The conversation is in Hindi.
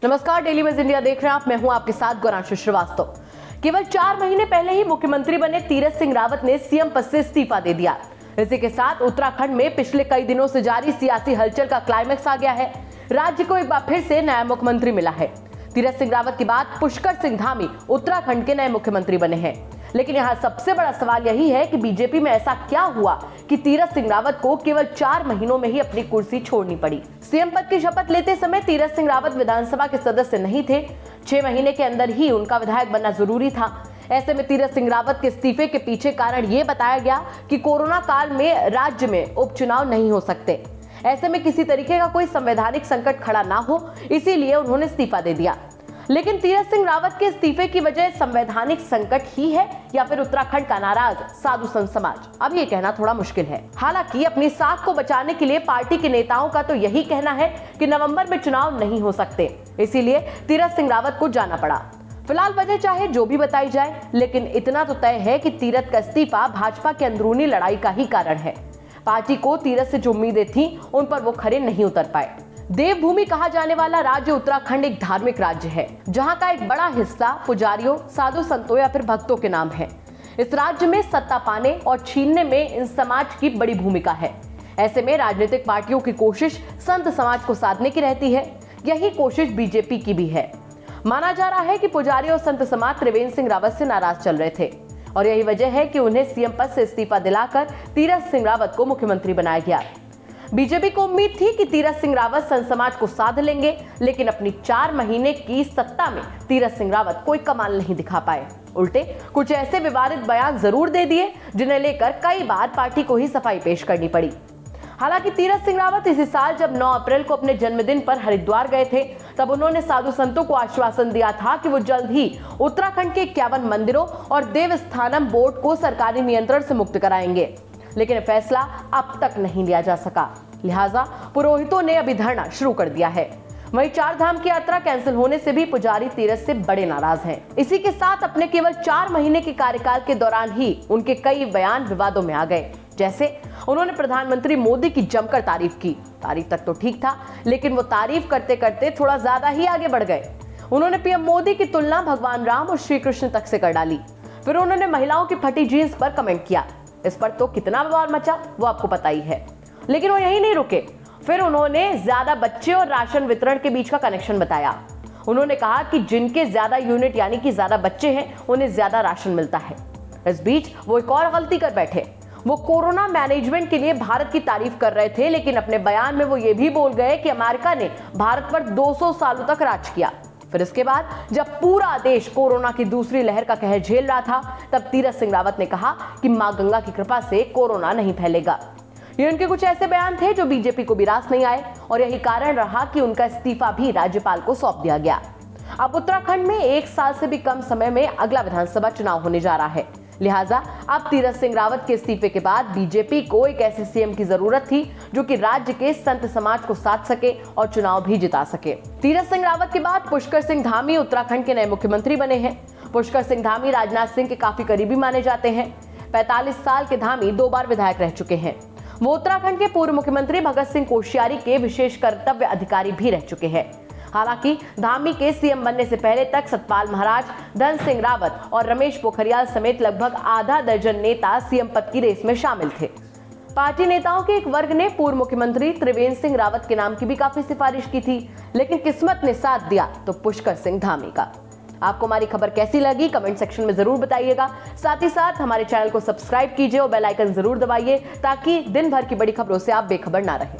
नमस्कार, डेली बज इंडिया देख रहे हैं आप। मैं हूं आपके साथ गौरांशु श्रीवास्तव। केवल 4 महीने पहले ही मुख्यमंत्री बने तीरथ सिंह रावत ने सीएम पद से इस्तीफा दे दिया। इसी के साथ उत्तराखंड में पिछले कई दिनों से जारी सियासी हलचल का क्लाइमेक्स आ गया है। राज्य को एक बार फिर से नया मुख्यमंत्री मिला है। तीरथ सिंह रावत के बाद पुष्कर सिंह धामी उत्तराखंड के नए मुख्यमंत्री बने हैं। लेकिन यहाँ सबसे बड़ा सवाल यही है कि बीजेपी में ऐसा क्या हुआ कि तीरथ सिंह रावत को केवल 4 महीनों में ही अपनी कुर्सी छोड़नी पड़ी। सीएम पद की शपथ लेते समय तीरथ सिंह रावत विधानसभा के सदस्य नहीं थे। 6 महीने के अंदर ही उनका विधायक बनना जरूरी था। ऐसे में तीरथ सिंह रावत के इस्तीफे के पीछे कारण ये बताया गया कि कोरोना काल में राज्य में उपचुनाव नहीं हो सकते। ऐसे में किसी तरीके का कोई संवैधानिक संकट खड़ा ना हो, इसीलिए उन्होंने इस्तीफा दे दिया। लेकिन तीरथ सिंह रावत के इस्तीफे की वजह संवैधानिक संकट ही है या फिर उत्तराखंड का नाराज साधु संत समाज, अब ये कहना थोड़ा मुश्किल है। हालांकि अपनी साख को बचाने के लिए पार्टी के नेताओं का तो यही कहना है कि नवंबर में चुनाव नहीं हो सकते, इसीलिए तीरथ सिंह रावत को जाना पड़ा। फिलहाल वजह चाहे जो भी बताई जाए, लेकिन इतना तो तय है कि तीरथ का इस्तीफा भाजपा की अंदरूनी लड़ाई का ही कारण है। पार्टी को तीरथ से जो उम्मीदें थी उन पर वो खरे नहीं उतर पाए। देवभूमि कहा जाने वाला राज्य उत्तराखंड एक धार्मिक राज्य है, जहां का एक बड़ा हिस्सा पुजारियों, साधु संतों या फिर भक्तों के नाम है। इस राज्य में सत्ता पाने और छीनने में इन समाज की बड़ी भूमिका है। ऐसे में राजनीतिक पार्टियों की कोशिश संत समाज को साधने की रहती है। यही कोशिश बीजेपी की भी है। माना जा रहा है कि पुजारी और संत समाज त्रिवेंद्र सिंह रावत से नाराज चल रहे थे और यही वजह है कि उन्हें सीएम पद से इस्तीफा दिलाकर तीरथ सिंह रावत को मुख्यमंत्री बनाया गया। बीजेपी को उम्मीद थी कि तीरथ सिंह रावत संत समाज को साध लेंगे, लेकिन अपनी 4 महीने की सत्ता में तीरथ सिंह रावत कोई कमाल नहीं दिखा पाए। उल्टे कुछ ऐसे विवादित बयान जरूर दे दिए जिन्हें लेकर कई बार पार्टी को ही सफाई पेश करनी पड़ी। हालांकि तीरथ सिंह रावत इसी साल जब 9 अप्रैल को अपने जन्मदिन पर हरिद्वार गए थे, तब उन्होंने साधु संतों को आश्वासन दिया था कि वो जल्द ही उत्तराखंड के 51 मंदिरों और देवस्थानम बोर्ड को सरकारी नियंत्रण से मुक्त कराएंगे। लेकिन फैसला अब तक नहीं लिया जा सका, लिहाजा पुरोहितों ने अभी धरना शुरू कर दिया है। वहीं 4 धाम की यात्रा कैंसिल होने से भी पुजारी तीरथ से बड़े नाराज हैं। इसी के साथ अपने केवल 4 महीने के कार्यकाल के दौरान ही उनके कई बयान विवादों में आ गए। जैसे उन्होंने प्रधानमंत्री मोदी की जमकर तारीफ की। तारीफ तक तो ठीक था, लेकिन वो तारीफ करते करते थोड़ा ज्यादा ही आगे बढ़ गए। उन्होंने पीएम मोदी की तुलना भगवान राम और श्री कृष्ण तक से कर डाली। फिर उन्होंने महिलाओं की फटी जीन्स पर कमेंट किया। इस पर तो कितना बवाल मचा वो आपको पता ही है। लेकिन वो यही नहीं रुके, फिर उन्होंने ज्यादा बच्चे और राशन वितरण के बीच का कनेक्शन बताया। उन्होंने कहा कि जिनके ज्यादा यूनिट यानी कि ज्यादा बच्चे हैं, उन्हें ज्यादा राशन मिलता है। इस बीच वो एक और गलती कर बैठे। वो कोरोना मैनेजमेंट के लिए भारत की तारीफ कर रहे थे, लेकिन अपने बयान में वो ये भी बोल गए कि अमेरिका ने भारत पर 200 सालों तक राज किया। फिर इसके बाद जब पूरा देश कोरोना की दूसरी लहर का कहर झेल रहा था, तब तीरथ सिंह रावत ने कहा कि मां गंगा की कृपा से कोरोना नहीं फैलेगा। ये उनके कुछ ऐसे बयान थे जो बीजेपी को भी रास नहीं आए और यही कारण रहा कि उनका इस्तीफा भी राज्यपाल को सौंप दिया गया। अब उत्तराखंड में 1 साल से भी कम समय में अगला विधानसभा चुनाव होने जा रहा है। लिहाजा अब तीरथ सिंह रावत के इस्तीफे के बाद बीजेपी को एक ऐसे सीएम की जरूरत थी जो कि राज्य के संत समाज को साध सके और चुनाव भी जिता सके। तीरथ सिंह रावत के बाद पुष्कर सिंह धामी उत्तराखंड के नए मुख्यमंत्री बने हैं। पुष्कर सिंह धामी राजनाथ सिंह के काफी करीबी माने जाते हैं। 45 साल के धामी 2 बार विधायक रह चुके हैं। वो उत्तराखंड के पूर्व मुख्यमंत्री भगत सिंह कोश्यारी के विशेष कर्तव्य अधिकारी भी रह चुके हैं। हालांकि धामी के सीएम बनने से पहले तक सतपाल महाराज, धन सिंह रावत और रमेश पोखरियाल समेत लगभग आधा दर्जन नेता सीएम पद की रेस में शामिल थे। पार्टी नेताओं के एक वर्ग ने पूर्व मुख्यमंत्री त्रिवेंद्र सिंह रावत के नाम की भी काफी सिफारिश की थी, लेकिन किस्मत ने साथ दिया तो पुष्कर सिंह धामी का। आपको हमारी खबर कैसी लगी कमेंट सेक्शन में जरूर बताइएगा। साथ ही साथ हमारे चैनल को सब्सक्राइब कीजिए और बेल आइकन जरूर दबाइए ताकि दिन भर की बड़ी खबरों से आप बेखबर ना रहें।